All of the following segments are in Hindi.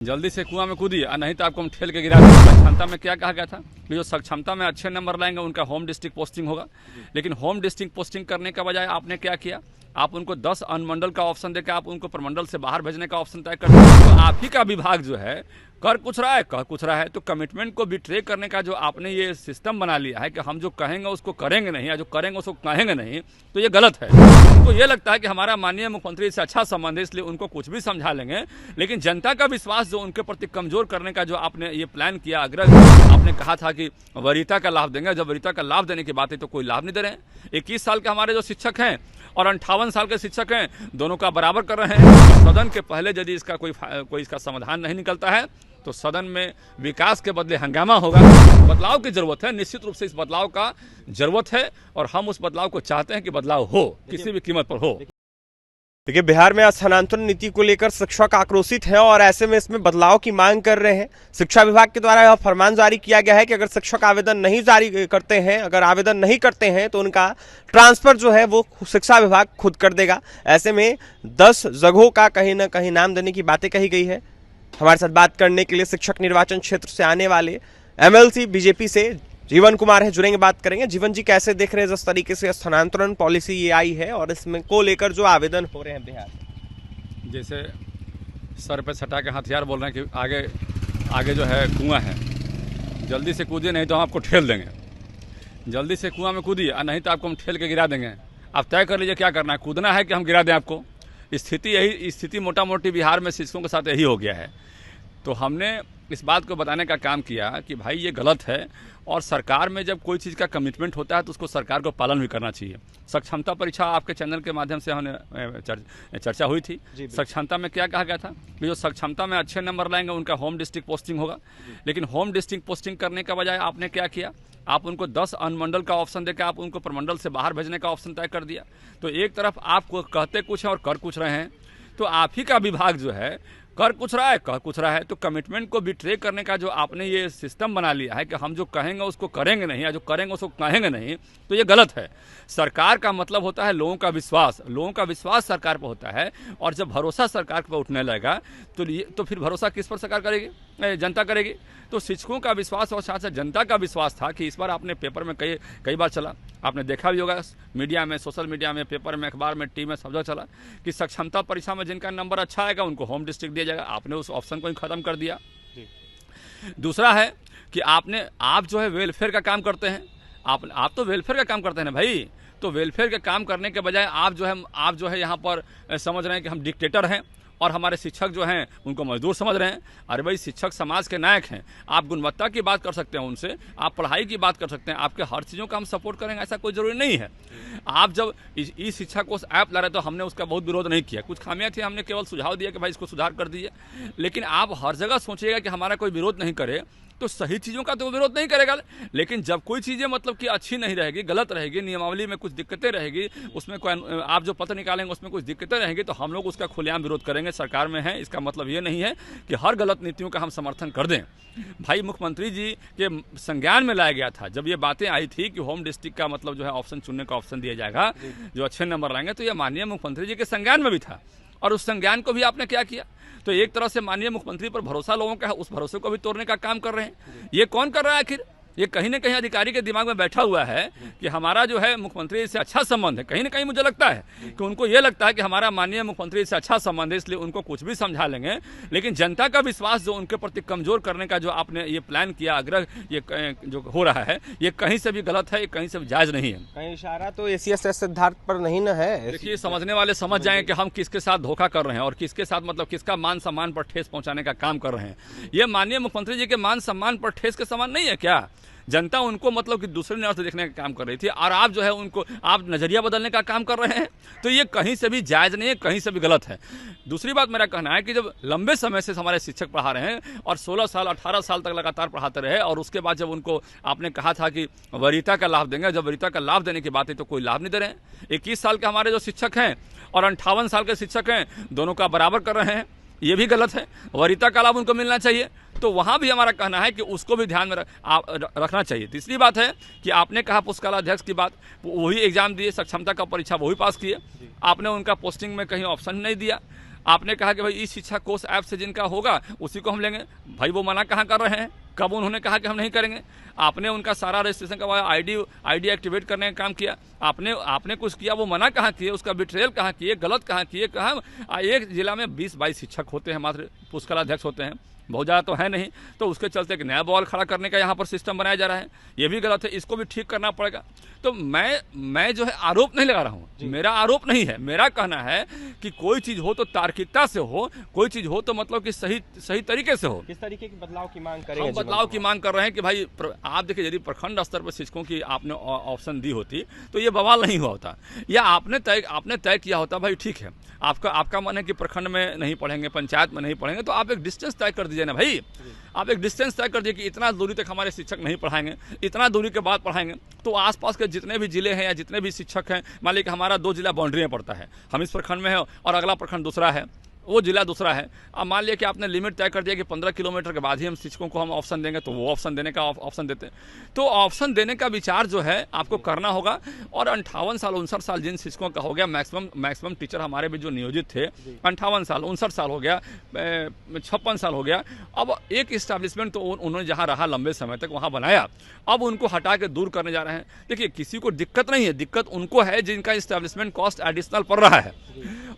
जल्दी से कुआं में कूदिए और नहीं तो आपको हम ठेल के गिरा देंगे। सक्षमता में क्या कहा गया था कि जो सक्षमता में अच्छे नंबर लाएंगे उनका होम डिस्ट्रिक्ट पोस्टिंग होगा। लेकिन होम डिस्ट्रिक्ट पोस्टिंग करने का बजाय आपने क्या किया, आप उनको 10 अनुमंडल का ऑप्शन देकर आप उनको प्रमंडल से बाहर भेजने का ऑप्शन तय कर दिया। तो आप ही का विभाग जो है कर कुछ रहा है, कह कुछ रहा है। तो कमिटमेंट को बिट्रे करने का जो आपने ये सिस्टम बना लिया है कि हम जो कहेंगे उसको करेंगे नहीं या जो करेंगे उसको कहेंगे नहीं, तो ये गलत है। उनको ये लगता है कि हमारा माननीय मुख्यमंत्री से अच्छा संबंध है इसलिए उनको कुछ भी समझा लेंगे। लेकिन जनता का विश्वास जो उनके प्रति कमजोर करने का जो आपने ये प्लान किया, आग्रह आपने कहा था कि वरीयता का लाभ देंगे, जब वरीयता का लाभ देने की बात है तो कोई लाभ नहीं दे रहे हैं। 21 साल के हमारे जो शिक्षक हैं और 58 साल के शिक्षक हैं, दोनों का बराबर कर रहे हैं। सदन के पहले यदि इसका कोई इसका समाधान नहीं निकलता है तो सदन में विकास के बदले हंगामा होगा। बदलाव की जरूरत है, निश्चित रूप से इस बदलाव का जरूरत है और हम उस बदलाव को चाहते हैं कि बदलाव हो, किसी भी कीमत पर हो। देखिए, बिहार में स्थानांतरण नीति को लेकर शिक्षक आक्रोशित हैं और ऐसे में इसमें बदलाव की मांग कर रहे हैं। शिक्षा विभाग के द्वारा यह फरमान जारी किया गया है कि अगर शिक्षक आवेदन नहीं जारी करते हैं, अगर आवेदन नहीं करते हैं तो उनका ट्रांसफर जो है वो शिक्षा विभाग खुद कर देगा। ऐसे में 10 जगहों का कहीं ना कहीं नाम देने की बातें कही गई है। हमारे साथ बात करने के लिए शिक्षक निर्वाचन क्षेत्र से आने वाले MLC बीजेपी से जीवन कुमार है, जुड़ेंगे, बात करेंगे। जीवन जी, कैसे देख रहे हैं जिस तरीके से स्थानांतरण पॉलिसी ये आई है और इसमें को लेकर जो आवेदन हो रहे हैं बिहार? जैसे सर पे सटा के हथियार बोल रहे हैं कि आगे जो है कुआं है, जल्दी से कूदिए नहीं तो हम आपको ठेल देंगे। जल्दी से कुआं में कूदिए और नहीं तो आपको हम ठेल के गिरा देंगे। आप तय कर लीजिए क्या करना है, कूदना है कि हम गिरा दें आपको। स्थिति मोटा मोटी बिहार में शिक्षकों के साथ यही हो गया है। तो हमने इस बात को बताने का काम किया कि भाई ये गलत है और सरकार में जब कोई चीज़ का कमिटमेंट होता है तो उसको सरकार को पालन भी करना चाहिए। सक्षमता परीक्षा आपके चैनल के माध्यम से हमने चर्चा हुई थी। सक्षमता में क्या कहा गया था कि जो सक्षमता में अच्छे नंबर लाएंगे उनका होम डिस्ट्रिक्ट पोस्टिंग होगा। लेकिन होम डिस्ट्रिक्ट पोस्टिंग करने का बजाय आपने क्या किया, आप उनको 10 अनुमंडल का ऑप्शन देकर आप उनको प्रमंडल से बाहर भेजने का ऑप्शन तय कर दिया। तो एक तरफ आप कहते कुछ हैं और कर कुछ रहे हैं। तो आप ही का विभाग जो है कर कुछ रहा है, कह कुछ रहा है। तो कमिटमेंट को बिट्रे करने का जो आपने ये सिस्टम बना लिया है कि हम जो कहेंगे उसको करेंगे नहीं या जो करेंगे उसको कहेंगे नहीं, तो ये गलत है। सरकार का मतलब होता है लोगों का विश्वास, लोगों का विश्वास सरकार पर होता है। और जब भरोसा सरकार पर उठने लगेगा तो फिर भरोसा किस पर सरकार करेगी, जनता करेगी। तो शिक्षकों का विश्वास और साथ साथ जनता का विश्वास था कि इस बार आपने पेपर में कई बार चला, आपने देखा भी होगा मीडिया में, सोशल मीडिया में, पेपर में, अखबार में, टीवी में, सब जगह चला कि सक्षमता परीक्षा में जिनका नंबर अच्छा आएगा उनको होम डिस्ट्रिक्ट दिया जाएगा। आपने उस ऑप्शन को ही खत्म कर दिया। दूसरा है कि आप जो है वेलफेयर का काम करते हैं, आप तो वेलफेयर का काम करते हैं ना भाई। तो वेलफेयर का काम करने के बजाय आप जो है यहाँ पर समझ रहे हैं कि हम डिक्टेटर हैं और हमारे शिक्षक जो हैं उनको मजदूर समझ रहे हैं। अरे भाई, शिक्षक समाज के नायक हैं। आप गुणवत्ता की बात कर सकते हैं उनसे, आप पढ़ाई की बात कर सकते हैं, आपके हर चीज़ों का हम सपोर्ट करेंगे, ऐसा कोई ज़रूरी नहीं है। आप जब ई शिक्षा को ऐप ला रहे तो हमने उसका बहुत विरोध नहीं किया। कुछ खामियां थी, हमने केवल सुझाव दिया कि भाई इसको सुधार कर दीजिए। लेकिन आप हर जगह सोचिएगा कि हमारा कोई विरोध नहीं करे तो सही चीज़ों का तो विरोध नहीं करेगा। लेकिन जब कोई चीज़ें मतलब कि अच्छी नहीं रहेगी, गलत रहेगी, नियमावली में कुछ दिक्कतें रहेगी, उसमें कोई आप जो पत्र निकालेंगे उसमें कुछ दिक्कतें रहेंगी तो हम लोग उसका खुलेआम विरोध करेंगे। सरकार में है, इसका मतलब ये नहीं है कि हर गलत नीतियों का हम समर्थन कर दें। भाई, मुख्यमंत्री जी के संज्ञान में लाया गया था जब ये बातें आई थी कि होम डिस्ट्रिक्ट का मतलब जो है ऑप्शन चुनने का ऑप्शन दिया जाएगा जो अच्छे नंबर लाएंगे, तो ये माननीय मुख्यमंत्री जी के संज्ञान में भी था। और उस संज्ञान को भी आपने क्या किया, तो एक तरह से माननीय मुख्यमंत्री पर भरोसा लोगों का है, उस भरोसे को भी तोड़ने का काम कर रहे हैं। ये कौन कर रहा है आखिर? ये कहीं ना कहीं अधिकारी के दिमाग में बैठा हुआ है कि हमारा जो है मुख्यमंत्री से अच्छा संबंध है। कहीं ना कहीं मुझे लगता है कि उनको ये लगता है कि हमारा माननीय मुख्यमंत्री से अच्छा संबंध है इसलिए उनको कुछ भी समझा लेंगे। लेकिन जनता का विश्वास जो उनके प्रति कमजोर करने का जो आपने ये प्लान किया, आग्रह ये जो हो रहा है, ये कहीं से भी गलत है, ये कहीं से भी जायज नहीं है। कहीं इशारा तो ACS सिद्धार्थ पर नहीं न है? देखिए, समझने वाले समझ जाएं कि हम किसके साथ धोखा कर रहे हैं और किसके साथ मतलब किसका मान सम्मान पर ठेस पहुंचाने का काम कर रहे हैं। ये माननीय मुख्यमंत्री जी के मान सम्मान पर ठेस के समान नहीं है क्या? जनता उनको मतलब कि दूसरे नजर से देखने का काम कर रही थी और आप जो है उनको आप नजरिया बदलने का काम कर रहे हैं। तो ये कहीं से भी जायज नहीं है, कहीं से भी गलत है। दूसरी बात मेरा कहना है कि जब लंबे समय से हमारे शिक्षक पढ़ा रहे हैं और 16 साल 18 साल तक लगातार पढ़ाते रहे और उसके बाद जब उनको आपने कहा था कि वरीयता का लाभ देंगे, जब वरीयता का लाभ देने की बात है तो कोई लाभ नहीं दे रहे हैं। 21 साल के हमारे जो शिक्षक हैं और 58 साल के शिक्षक हैं, दोनों का बराबर कर रहे हैं, ये भी गलत है। वरीयता का लाभ उनको मिलना चाहिए। तो वहाँ भी हमारा कहना है कि उसको भी ध्यान में रखना चाहिए। तीसरी बात है कि आपने कहा पुस्तकालयाध्यक्ष की बात, वही एग्जाम दिए, सक्षमता का परीक्षा वही पास किए, आपने उनका पोस्टिंग में कहीं ऑप्शन नहीं दिया। आपने कहा कि भाई ई शिक्षा कोष ऐप से जिनका होगा उसी को हम लेंगे। भाई वो मना कहाँ कर रहे हैं? कब उन्होंने कहा कि हम नहीं करेंगे? आपने उनका सारा रजिस्ट्रेशन करवाया, आईडी एक्टिवेट करने का काम किया, आपने कुछ किया, वो मना कहाँ किए? उसका बिट्रेयल कहाँ किए? गलत कहाँ किए? कहाँ एक जिला में 20-22 शिक्षक होते हैं, मात्र पुस्तकालय होते हैं, बहुत ज़्यादा तो है नहीं। तो उसके चलते एक नया बॉल खड़ा करने का यहाँ पर सिस्टम बनाया जा रहा है, ये भी गलत है, इसको भी ठीक करना पड़ेगा। तो मैं जो है आरोप नहीं लगा रहा हूँ, मेरा आरोप नहीं है, मेरा कहना है कि कोई चीज़ हो तो तार्किकता से हो, कोई चीज़ हो तो मतलब कि सही तरीके से हो। किस तरीके के बदलाव की मांग करेंगे? हम बदलाव की मांग कर रहे हैं कि भाई आप देखिए, यदि प्रखंड स्तर पर शिक्षकों की आपने ऑप्शन दी होती तो ये बवाल नहीं हुआ होता, या आपने तय किया होता भाई ठीक है, आपका मन है कि प्रखंड में नहीं पढ़ेंगे, पंचायत में नहीं पढ़ेंगे, तो आप एक डिस्टेंस तय कर दीजिए ना भाई। आप एक डिस्टेंस तय कर दीजिए कि इतना दूरी तक हमारे शिक्षक नहीं पढ़ाएंगे, इतना दूरी के बाद पढ़ाएंगे। तो आसपास के जितने भी जिले हैं या जितने भी शिक्षक हैं, मान लीजिए कि हमारा 2 जिला बाउंड्री में पड़ता है, हम इस प्रखंड में है और अगला प्रखंड दूसरा है, वो जिला दूसरा है। अब मान लिया कि आपने लिमिट तय कर दिया कि 15 किलोमीटर के बाद ही हम शिक्षकों को हम ऑप्शन देंगे, तो वो ऑप्शन देने का ऑप्शन देते हैं। तो ऑप्शन देने का विचार जो है आपको करना होगा। और 58 साल 59 साल जिन शिक्षकों का हो गया, मैक्सिमम टीचर हमारे भी जो नियोजित थे 58 साल 59 साल हो गया, 56 साल हो गया। अब एक इस्टेब्लिशमेंट तो उन्होंने जहाँ रहा लंबे समय तक वहाँ बनाया, अब उनको हटा के दूर करने जा रहे हैं। देखिए, किसी को दिक्कत नहीं है, दिक्कत उनको है जिनका इस्टेब्लिशमेंट कॉस्ट एडिशनल पड़ रहा है।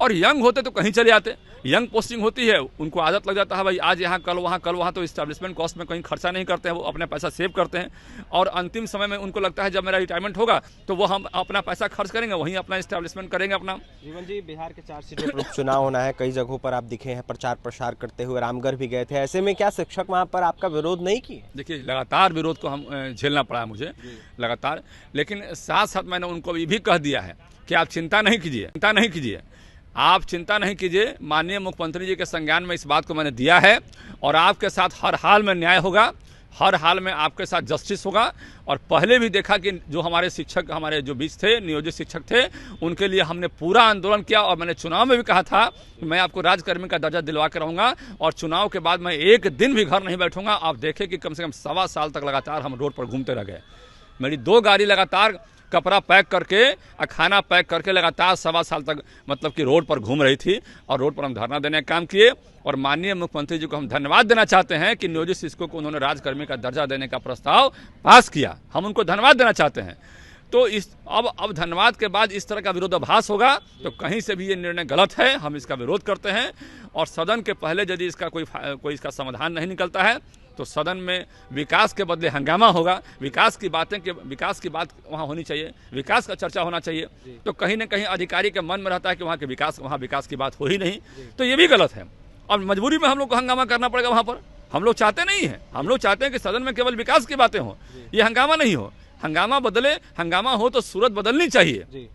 और यंग होते तो कहीं चले जाते, यंग पोस्टिंग होती है, उनको आदत लग जाता है भाई आज यहाँ कल वहाँ, तो इस्टेब्लिशमेंट कॉस्ट में कहीं खर्चा नहीं करते हैं, वो अपना पैसा सेव करते हैं। और अंतिम समय में उनको लगता है जब मेरा रिटायरमेंट होगा तो वो हम अपना पैसा खर्च करेंगे, वहीं अपना इस्टेब्लिशमेंट करेंगे अपना। जीवन जी, बिहार के 4 सीटों पर उपचुनाव होना है, कई जगहों पर आप दिखे हैं प्रचार प्रसार करते हुए, रामगढ़ भी गए थे, ऐसे में क्या शिक्षक वहाँ पर आपका विरोध नहीं किए? देखिए, लगातार विरोध को हम झेलना पड़ा मुझे लगातार, लेकिन साथ साथ मैंने उनको ये भी कह दिया है कि आप चिंता नहीं कीजिए, आप चिंता नहीं कीजिए। माननीय मुख्यमंत्री जी के संज्ञान में इस बात को मैंने दिया है और आपके साथ हर हाल में न्याय होगा, हर हाल में आपके साथ जस्टिस होगा। और पहले भी देखा कि जो हमारे शिक्षक हमारे जो बीच थे, नियोजित शिक्षक थे, उनके लिए हमने पूरा आंदोलन किया। और मैंने चुनाव में भी कहा था कि मैं आपको राजकर्मी का दर्जा दिलवा के रहूँगा और चुनाव के बाद मैं एक दिन भी घर नहीं बैठूंगा। आप देखें कि कम से कम 1.25 साल तक लगातार हम रोड पर घूमते रह गए। मेरी 2 गाड़ी लगातार कपड़ा पैक करके और खाना पैक करके लगातार 1.25 साल तक मतलब कि रोड पर घूम रही थी, और रोड पर हम धरना देने का काम किए। और माननीय मुख्यमंत्री जी को हम धन्यवाद देना चाहते हैं कि नियोजित शिक्षकों को उन्होंने राजकर्मी का दर्जा देने का प्रस्ताव पास किया, हम उनको धन्यवाद देना चाहते हैं। तो अब धन्यवाद के बाद इस तरह का विरोधाभास होगा तो कहीं से भी ये निर्णय गलत है, हम इसका विरोध करते हैं। और सदन के पहले यदि इसका कोई इसका समाधान नहीं निकलता है तो सदन में विकास के बदले हंगामा होगा। विकास की बात वहाँ होनी चाहिए, विकास का चर्चा होना चाहिए। तो कहीं ना कहीं अधिकारी के मन में रहता है कि वहाँ विकास की बात हो ही नहीं, तो ये भी गलत है। और मजबूरी में हम लोग को हंगामा करना पड़ेगा वहाँ पर। हम लोग चाहते नहीं हैं, हम लोग चाहते हैं कि सदन में केवल विकास की बातें हों, ये हंगामा नहीं हो। हंगामा हो तो सूरत बदलनी चाहिए,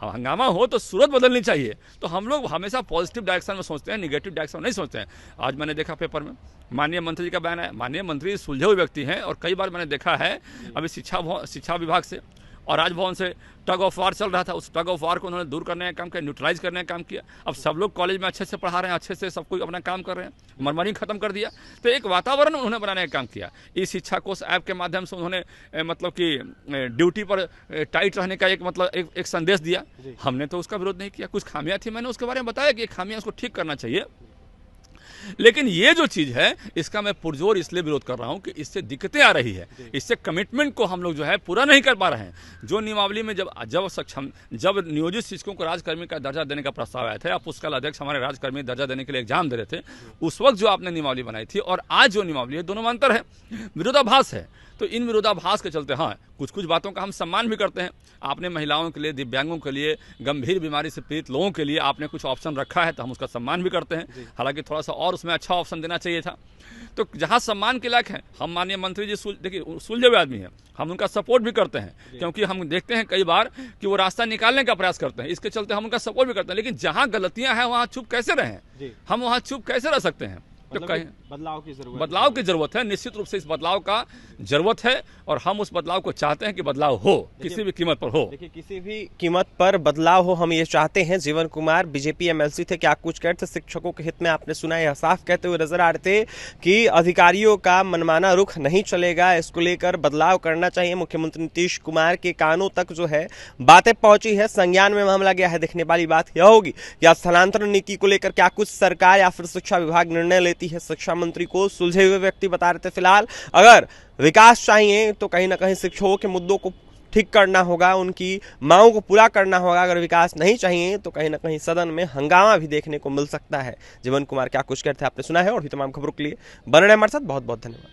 हंगामा हो तो सूरत बदलनी चाहिए। तो हम लोग हमेशा पॉजिटिव डायरेक्शन में सोचते हैं, निगेटिव डायरेक्शन में नहीं सोचते हैं। आज मैंने देखा पेपर में माननीय मंत्री जी का बयान है। माननीय मंत्री सुलझे हुए व्यक्ति हैं और कई बार मैंने देखा है अभी शिक्षा विभाग से और राजभवन से टग ऑफ वार चल रहा था, उस टग ऑफ वार को उन्होंने दूर करने का काम किया, न्यूट्रलाइज करने का काम किया। अब सब लोग कॉलेज में अच्छे से पढ़ा रहे हैं, अच्छे से सब कोई अपना काम कर रहे हैं, मनमानी खत्म कर दिया। तो एक वातावरण उन्होंने बनाने का काम किया। इस शिक्षा कोष ऐप के माध्यम से उन्होंने मतलब कि ड्यूटी पर टाइट रहने का एक संदेश दिया। हमने तो उसका विरोध नहीं किया। कुछ खामियां थी, मैंने उसके बारे में बताया कि खामियां उसको ठीक करना चाहिए। लेकिन ये जो चीज़ है इसका मैं पुरजोर इसलिए विरोध कर रहा हूं कि इससे दिक्कतें आ रही है, इससे कमिटमेंट को हम लोग जो है पूरा नहीं कर पा रहे हैं। जो नियमावली में जब नियोजित शिक्षकों को राजकर्मी का दर्जा देने का प्रस्ताव आया था, आप पुस्तकालय अध्यक्ष हमारे राजकर्मी दर्जा देने के लिए एग्जाम दे रहे थे, उस वक्त जो आपने नियमावली बनाई थी और आज जो नियमावली है, दोनों में अंतर है, विरोधाभास है। तो इन विरोधाभास के चलते हाँ कुछ बातों का हम सम्मान भी करते हैं। आपने महिलाओं के लिए, दिव्यांगों के लिए, गंभीर बीमारी से पीड़ित लोगों के लिए आपने कुछ ऑप्शन रखा है, तो हम उसका सम्मान भी करते हैं। हालांकि थोड़ा सा और उसमें अच्छा ऑप्शन देना चाहिए था। तो जहां सम्मान के लायक है, हम माननीय मंत्री जी देखिए सुलझे हुए आदमी हैं, हम उनका सपोर्ट भी करते हैं, क्योंकि हम देखते हैं कई बार कि वो रास्ता निकालने का प्रयास करते हैं, इसके चलते हम उनका सपोर्ट भी करते हैं। लेकिन जहां गलतियां हैं वहां चुप कैसे रहें, हम वहां चुप कैसे रह सकते हैं? पे कहीं बदलाव की जरूरत बदलाव की जरूरत है। निश्चित रूप से इस बदलाव का जरूरत है और हम उस बदलाव को चाहते हैं कि बदलाव हो, किसी भी कीमत पर हो। देखिए, किसी भी कीमत पर बदलाव हो, हम ये चाहते हैं। जीवन कुमार बीजेपी एमएलसी थे, क्या कुछ कहते थे शिक्षकों के हित में, आपने सुना, यह साफ कहते हुए नजर आ रहे थे कि अधिकारियों का मनमाना रुख नहीं चलेगा, इसको लेकर बदलाव करना चाहिए। मुख्यमंत्री नीतीश कुमार के कानों तक जो है बातें पहुंची है, संज्ञान में मामला गया है। देखने वाली बात यह होगी कि स्थानांतरण नीति को लेकर क्या कुछ सरकार या फिर शिक्षा विभाग निर्णय लेती है। शिक्षा मंत्री को सुलझे हुए व्यक्ति बता रहे थे फिलहाल। अगर विकास चाहिए तो कहीं ना कहीं शिक्षकों के मुद्दों को ठीक करना होगा, उनकी मांगों को पूरा करना होगा। अगर विकास नहीं चाहिए तो कहीं ना कहीं सदन में हंगामा भी देखने को मिल सकता है। जीवन कुमार क्या कुछ कहते हैं आपने सुना है, और भी तमाम खबरों के लिए बने रहें हमारे साथ। बहुत बहुत धन्यवाद।